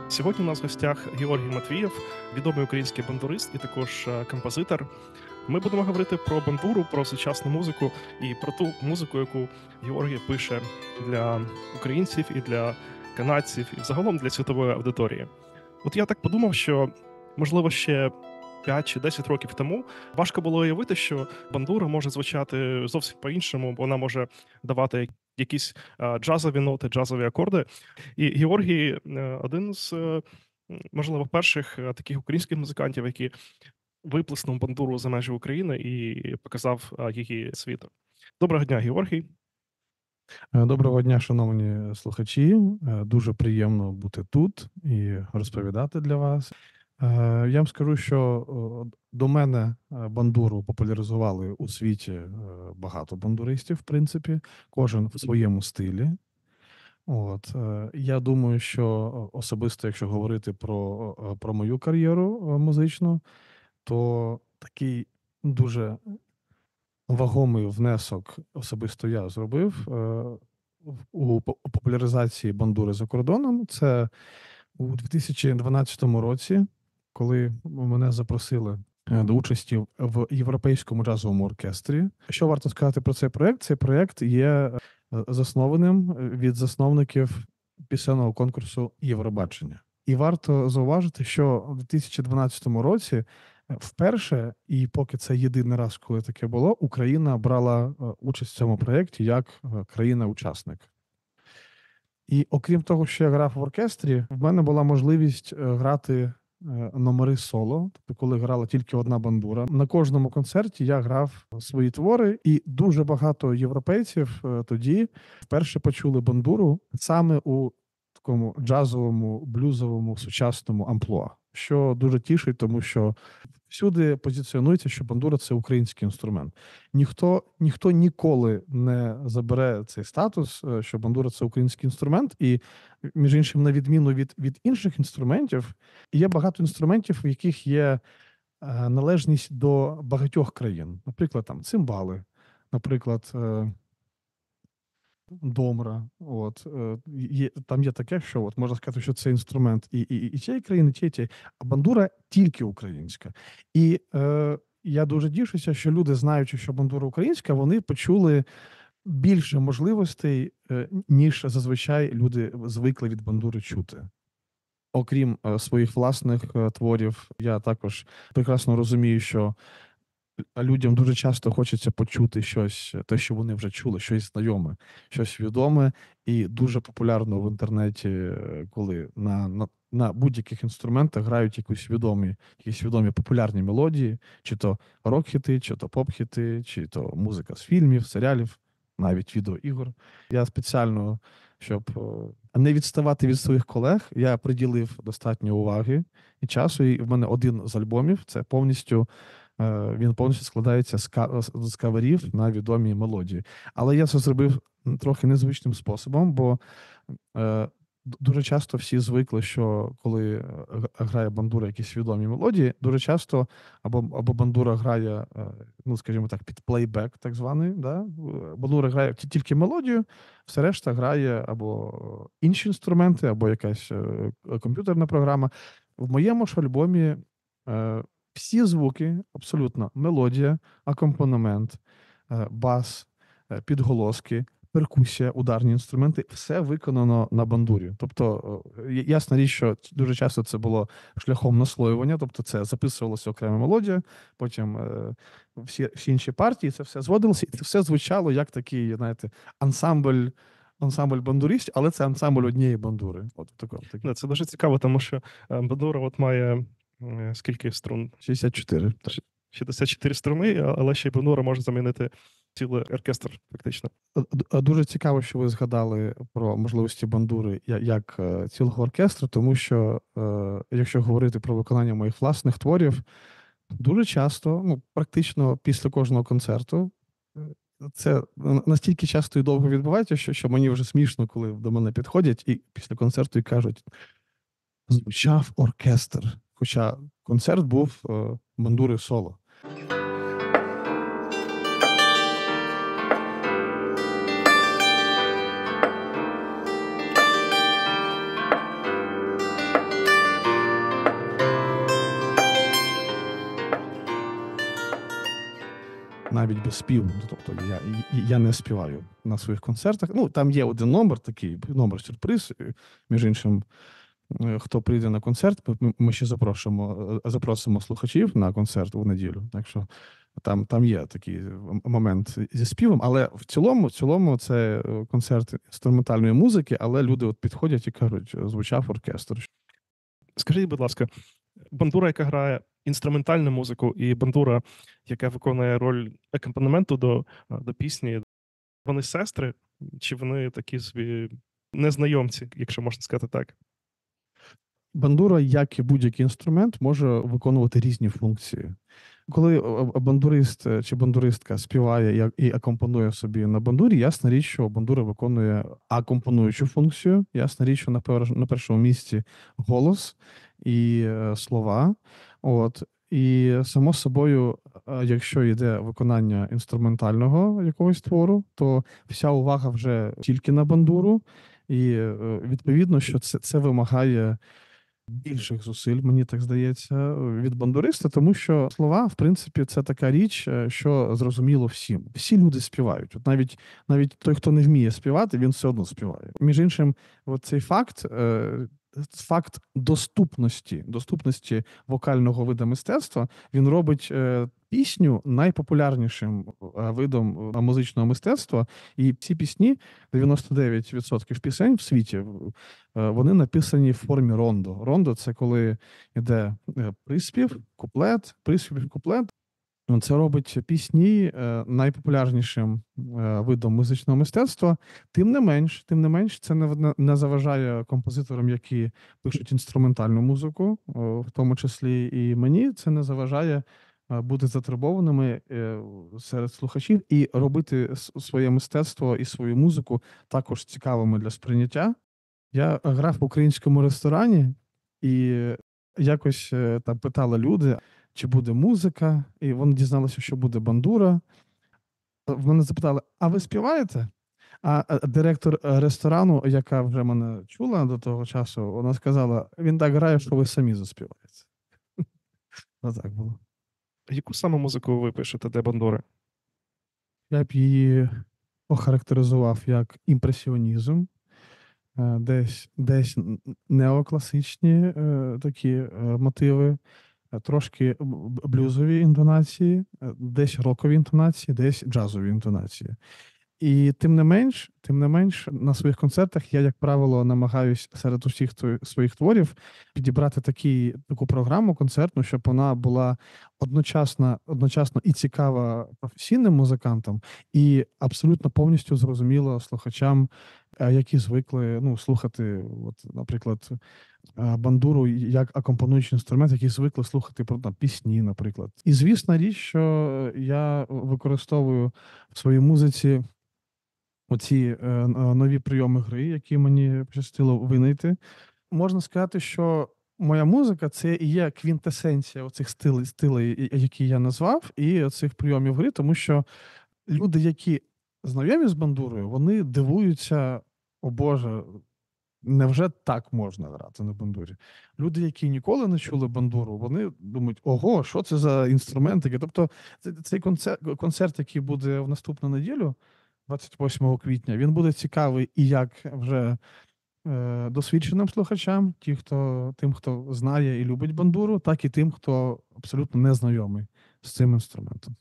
Сьогодні у нас в гостях Георгій Матвієв, відомий український бандурист і також композитор. Ми будемо говорити про бандуру, про сучасну музику і про ту музику, яку Георгій пише для українців і для канадців, і взагалом для світової аудиторії. От я так подумав, що, можливо, ще 5 чи 10 років тому важко було уявити, що бандура може звучати зовсім по-іншому, вона може давати якісь джазові ноти, джазові акорди. І Георгій один з, можливо, перших таких українських музикантів, які виплеснув бандуру за межі України і показав її світу. Доброго дня, Георгій. Доброго дня, шановні слухачі. Дуже приємно бути тут і розповідати для вас. Я вам скажу, що до мене бандуру популяризували у світі багато бандуристів, в принципі, кожен в своєму стилі. Я думаю, що особисто, якщо говорити про мою кар'єру музичну, то такий дуже вагомий внесок особисто я зробив у популяризації бандури за кордоном. Це у 2012 році, коли мене запросили до участі в Європейському джазовому оркестрі. Що варто сказати про цей проєкт? Цей проєкт є заснованим від засновників пісенного конкурсу Євробачення. І варто зауважити, що у 2012 році вперше, і поки це єдиний раз, коли таке було, Україна брала участь в цьому проєкті як країна-учасник. І окрім того, що я грав в оркестрі, в мене була можливість грати номери соло, тобто коли грала тільки одна бандура. На кожному концерті я грав свої твори, і дуже багато європейців тоді вперше почули бандуру саме у такому джазовому, блюзовому, сучасному амплуа, що дуже тішить, тому що всюди позиціонується, що бандура – це український інструмент. Ніхто ніколи не забере цей статус, що бандура – це український інструмент. І, між іншим, на відміну від інших інструментів, є багато інструментів, в яких є належність до багатьох країн. Наприклад, там цимбали, наприклад, домра. Там є таке, що можна сказати, що це інструмент і цієї країни, і тієї. А бандура тільки українська. І я дуже тішуся, що люди, знаючи, що бандура українська, вони почули більше можливостей, ніж зазвичай люди звикли від бандури чути. Окрім своїх власних творів, я також прекрасно розумію, що людям дуже часто хочеться почути щось, те, що вони вже чули, щось знайоме, щось відоме і дуже популярно в інтернеті, коли на будь-яких інструментах грають якісь відомі популярні мелодії, чи то рок-хіти, чи то поп-хіти, чи то музика з фільмів, серіалів, навіть відеоігор. Я спеціально, щоб не відставати від своїх колег, я приділив достатньо уваги і часу, і в мене один з альбомів, це він повністю складається з каверів на відомі мелодії. Але я це зробив трохи незвичним способом, бо дуже часто всі звикли, що коли грає бандура якісь відомі мелодії, дуже часто або бандура грає, скажімо так, під плейбек так званий, да? Бандура грає тільки мелодію, все решта грає або інші інструменти, або якась комп'ютерна програма. В моєму ж альбомі всі звуки, абсолютно, мелодія, акомпанемент, бас, підголоски, перкусія, ударні інструменти – все виконано на бандурі. Тобто, ясна річ, що дуже часто це було шляхом наслоювання, тобто це записувалася окрема мелодія, потім всі інші партії, це все зводилося, і це все звучало як такий, знаєте, ансамбль бандуристів, але це ансамбль однієї бандури. Це дуже цікаво, тому що бандура має скільки струн? 64. 64 струни, але ще й бандура може замінити цілий оркестр, фактично. Дуже цікаво, що ви згадали про можливості бандури як цілого оркестру, тому що, якщо говорити про виконання моїх власних творів, дуже часто, практично після кожного концерту, це настільки часто і довго відбувається, що мені вже смішно, коли до мене підходять і після концерту і кажуть: звучав оркестр. Хоча концерт був бандури соло. навіть без співу. Тобто я не співаю на своїх концертах. Ну, там є один номер такий, номер-сюрприз. Між іншим, хто прийде на концерт, ми ще запросимо слухачів на концерт у неділю. Так що там є такий момент зі співом, але в цілому це концерт інструментальної музики, але люди от підходять і кажуть, звучав оркестр. Скажіть, будь ласка, бандура, яка грає інструментальну музику, і бандура, яка виконує роль акомпанементу до пісні, вони сестри, чи вони такі собі незнайомці, якщо можна сказати так? Бандура, як і будь-який інструмент, може виконувати різні функції. Коли бандурист чи бандуристка співає і акомпонує собі на бандурі, ясна річ, що бандура виконує акомпонуючу функцію. Ясна річ, що на першому місці голос і слова. От. І само собою, якщо йде виконання інструментального якогось твору, то вся увага вже тільки на бандуру, і відповідно, що це вимагає більших зусиль, мені так здається, від бандуриста, тому що слова, в принципі, це така річ, що зрозуміло всім. Всі люди співають. От навіть той, хто не вміє співати, він все одно співає. Між іншим, цей факт доступності вокального виду мистецтва, він робить пісню найпопулярнішим видом музичного мистецтва. І ці пісні, 99% пісень в світі, вони написані в формі рондо. Рондо – це коли йде приспів, куплет, приспів, куплет. Це робить пісні найпопулярнішим видом музичного мистецтва. Тим не менш, це не заважає композиторам, які пишуть інструментальну музику, в тому числі і мені, це не заважає бути затребованими серед слухачів і робити своє мистецтво і свою музику також цікавими для сприйняття. Я грав в українському ресторані, і якось там питали люди, чи буде музика, і вони дізналися, що буде бандура. В мене запитали, а ви співаєте? А директор ресторану, яка вже мене чула до того часу, вона сказала, він так грає, що ви самі заспіваєте. Отак було. Яку саме музику ви пишете для бандури? Я б її охарактеризував як імпресіонізм, десь неокласичні такі мотиви, трошки блюзові інтонації, десь рокові інтонації, десь джазові інтонації. І тим не менш, на своїх концертах я, як правило, намагаюсь серед усіх своїх творів підібрати таку програму концертну, щоб вона була одночасно і цікава професійним музикантам, і абсолютно повністю зрозуміла слухачам, які звикли слухати, наприклад, бандуру як акомпонуючий інструмент, які звикли слухати про пісні, наприклад. І звісна річ, що я використовую в своїй музиці оці нові прийоми гри, які мені пощастило винайти. Можна сказати, що моя музика – це і є квінтесенція оцих стилей, які я назвав, і цих прийомів гри, тому що люди, які знайомі з бандурою, вони дивуються, о Боже, невже так можна грати на бандурі? Люди, які ніколи не чули бандуру, вони думають, ого, що це за інструментики? Тобто цей концерт, який буде в наступну неділю, 28 квітня, він буде цікавий і як вже досвідченим слухачам, тим, хто знає і любить бандуру, так і тим, хто абсолютно не знайомий з цим інструментом.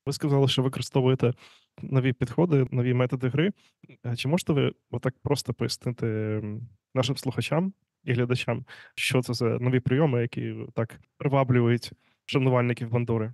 Ви сказали, що використовуєте нові підходи, нові методи гри. Чи можете ви отак просто пояснити нашим слухачам і глядачам, що це за нові прийоми, які так приваблюють шанувальників бандури?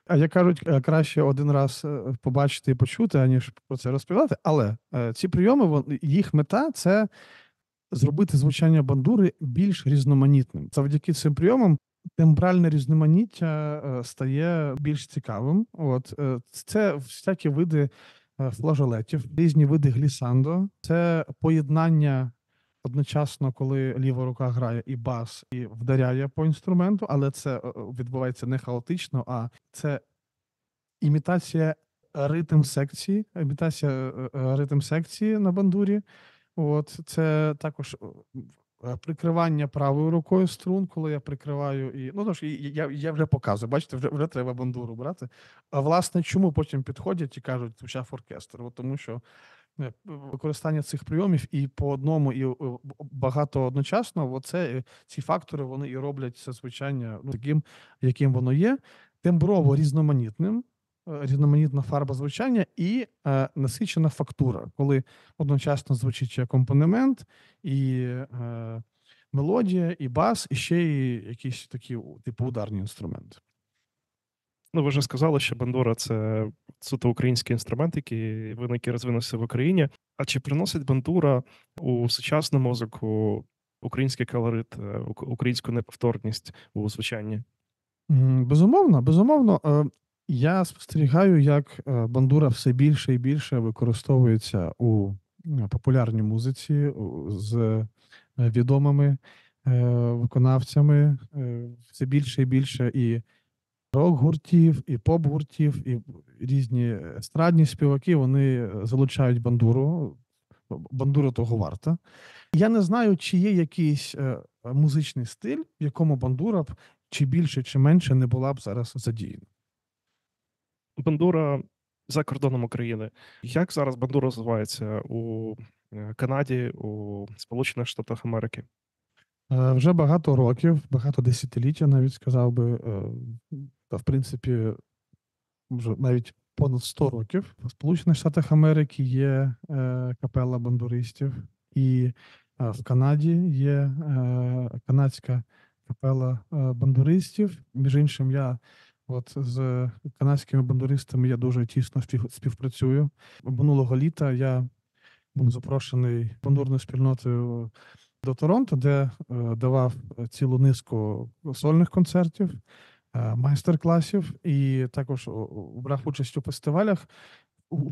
А як кажуть, краще один раз побачити і почути, аніж про це розповідати. Але ці прийоми, їх мета – це зробити звучання бандури більш різноманітним. Завдяки цим прийомам тембральне різноманіття стає більш цікавим. Це всякі види флажолетів, різні види глісандо. Це поєднання одночасно, коли ліва рука грає і бас, і вдаряє по інструменту, але це відбувається не хаотично, а це імітація ритм секції на бандурі. Це також прикривання правою рукою струн, коли я прикриваю і ну тож я вже показую. Бачите, вже треба бандуру брати. А власне, чому потім підходять і кажуть почав оркестр? От тому що використання цих прийомів і по одному, і багато одночасно, оце ці фактори вони і роблять це звучання таким, яким воно є, темброво різноманітним. Різноманітна фарба звучання і насичена фактура, коли одночасно звучить і акомпанемент, і мелодія, і бас, і ще й якісь такі типу ударні інструменти. Ну, ви вже сказали, що бандура це суто український інструмент, який виник і розвинувся в Україні. А чи приносить бандура у сучасну музику український колорит, українську неповторність у звучанні? Безумовно, безумовно. Я спостерігаю, як бандура все більше і більше використовується у популярній музиці з відомими виконавцями. Все більше і більше і рок-гуртів, і поп-гуртів, і різні естрадні співаки вони залучають бандуру. Бандура того варта. Я не знаю, чи є якийсь музичний стиль, в якому бандура б чи більше, чи менше не була б зараз задіяна. Бандура за кордоном України. Як зараз бандура розвивається у Канаді, у Сполучених Штатах Америки? Вже багато років, багато десятиліть, я навіть сказав би, та в принципі, вже навіть понад 100 років в Сполучених Штатах Америки є капела бандуристів, і в Канаді є канадська капела бандуристів. Між іншим, я от з канадськими бандуристами я дуже тісно співпрацюю. Минулого літа я був запрошений бандурною спільнотою до Торонто, де давав цілу низку сольних концертів, майстер-класів, і також брав участь у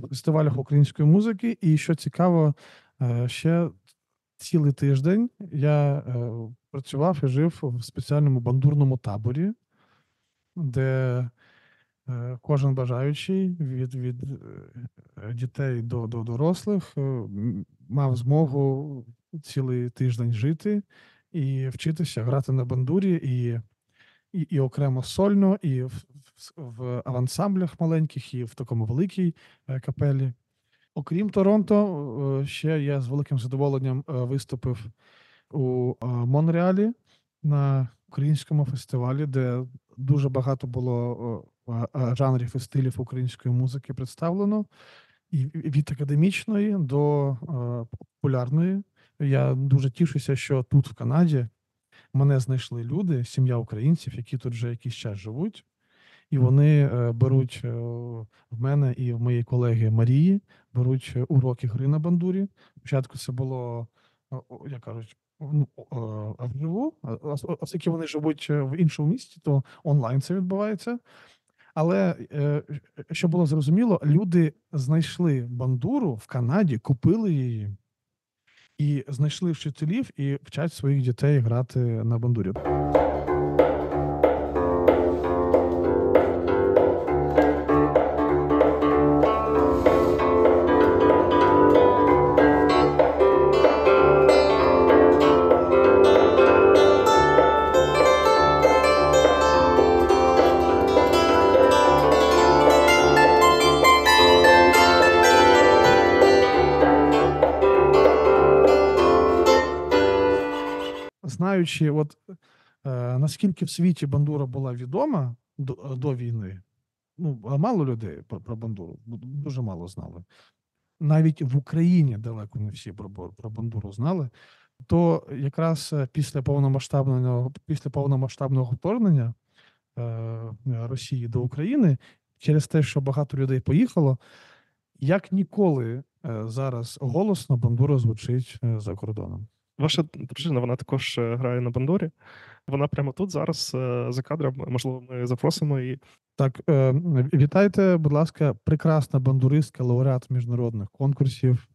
фестивалях української музики. І що цікаво, ще цілий тиждень я працював і жив в спеціальному бандурному таборі, де кожен бажаючий від дітей до дорослих мав змогу цілий тиждень жити і вчитися грати на бандурі, і окремо сольно, і в ансамблях маленьких, і в такому великій капелі. Окрім Торонто, ще я з великим задоволенням виступив у Монреалі на українському фестивалі, де дуже багато було жанрів і стилів української музики представлено, і від академічної до популярної. Я дуже тішуся, що тут, в Канаді, мене знайшли люди, сім'я українців, які тут вже якийсь час живуть, і вони беруть в мене і в моєї колеги Марії, беруть уроки гри на бандурі. Спочатку це було, як кажуть, вживу, оскільки вони живуть в іншому місті, то онлайн це відбувається. Але, що було зрозуміло, люди знайшли бандуру в Канаді, купили її, і знайшли вчителів, і вчать своїх дітей грати на бандурі. Знаючи, от наскільки в світі бандура була відома до війни, ну, мало людей про бандуру, дуже мало знали. Навіть в Україні далеко не всі про бандуру знали, то якраз після повномасштабного вторгнення Росії до України, через те, що багато людей поїхало, як ніколи зараз голосно бандура звучить за кордоном. Ваша дружина, вона також грає на бандурі. Вона прямо тут зараз за кадром. Можливо, ми запросимо її. Так, вітайте, будь ласка, прекрасна бандуристка, лауреат міжнародних конкурсів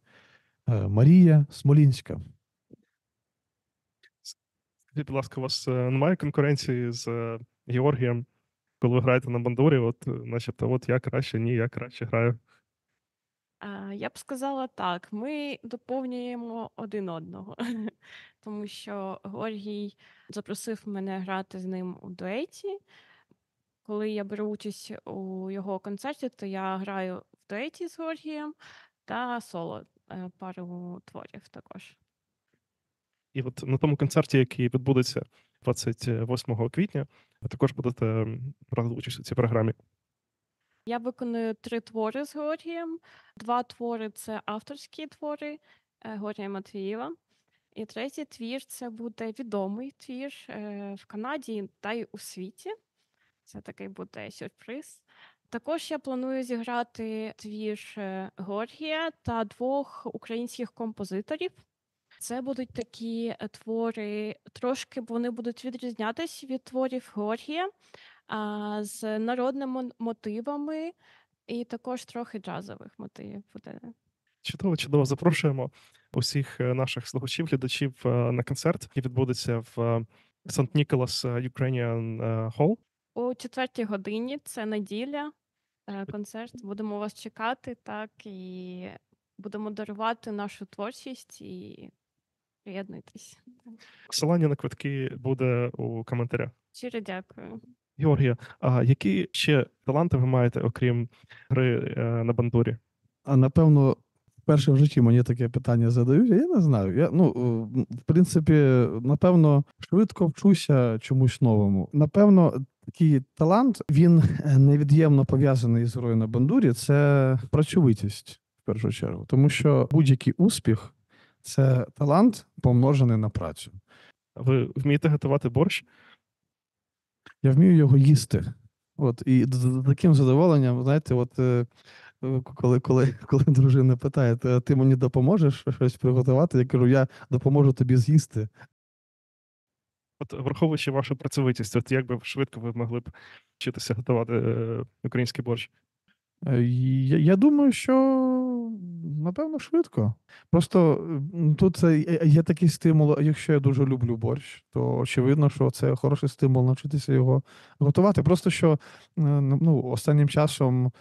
Марія Смолінська. Скажіть, будь ласка, у вас немає конкуренції з Георгієм, коли ви граєте на бандурі? От, начебто, от я краще, ні, я краще граю. Я б сказала так, ми доповнюємо один одного, тому що Георгій запросив мене грати з ним у дуеті. Коли я беру участь у його концерті, то я граю в дуеті з Георгієм та соло пару творів також. І от на тому концерті, який відбудеться 28 квітня, ви також будете брати участь у цій програмі. Я виконую 3 твори з Георгієм. 2 твори це авторські твори Георгія Матвієва. І третій твір це буде відомий твір в Канаді та й у світі. Це такий буде сюрприз. Також я планую зіграти твір Георгія та 2 українських композиторів. Це будуть такі твори, трошки вони будуть відрізнятись від творів Георгія, з народними мотивами і також трохи джазових мотивів буде. Чудово, чудово. Запрошуємо усіх наших слухачів, глядачів на концерт, який відбудеться в St. Nicholas Ukrainian Hall. О 4-й годині, це неділя, концерт. Будемо вас чекати, так, і будемо дарувати нашу творчість і приєднуйтесь. Посилання на квитки буде у коментарях. Щиро дякую. Георгія, а які ще таланти ви маєте, окрім гри на бандурі? А напевно, вперше в житті мені таке питання задають, я не знаю. В принципі, напевно, швидко вчуся чомусь новому. Напевно, такий талант, він невід'ємно пов'язаний з грою на бандурі, це працьовитість, в першу чергу. Тому що будь-який успіх – це талант, помножений на працю. Ви вмієте готувати борщ? Я вмію його їсти. От, і з таким задоволенням, знаєте, коли дружина питає, ти мені допоможеш щось приготувати, я кажу, я допоможу тобі з'їсти. От враховуючи вашу працьовитість, от як би швидко ви могли б вчитися готувати український борщ? Я думаю, що напевно швидко. Просто тут є такий стимул, якщо я дуже люблю борщ, то очевидно, що це хороший стимул навчитися його готувати. Просто що останнім часом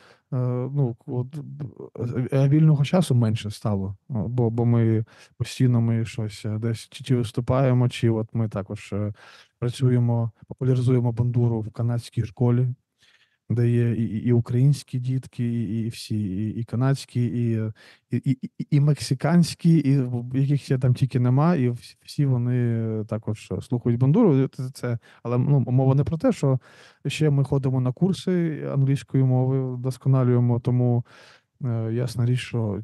вільного часу менше стало, бо ми постійно щось десь чи виступаємо, чи от ми також працюємо, популяризуємо бандуру в канадській школі, де є і українські дітки, і всі, і канадські, і мексиканські, і яких ще там тільки нема, і всі вони також слухають бандуру. Але мова не про те, що ще ми ходимо на курси англійської мови, вдосконалюємо, тому ясна річ, що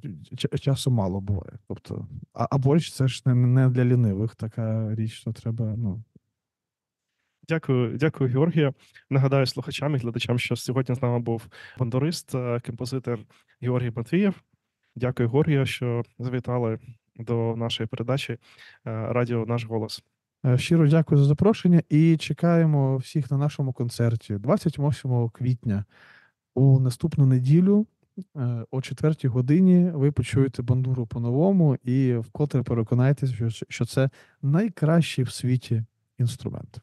часу мало буває. Тобто, а борщ це ж не для лінивих така річ, що треба, Дякую, Георгія. Нагадаю слухачам і глядачам, що сьогодні з нами був бандурист, композитор Георгій Матвієв. Дякую, Георгію, що завітали до нашої передачі Радіо Наш Голос. Щиро дякую за запрошення і чекаємо всіх на нашому концерті 28 квітня. У наступну неділю о 4-й годині ви почуєте бандуру по-новому і вкотре переконаєтесь, що це найкращий в світі інструмент.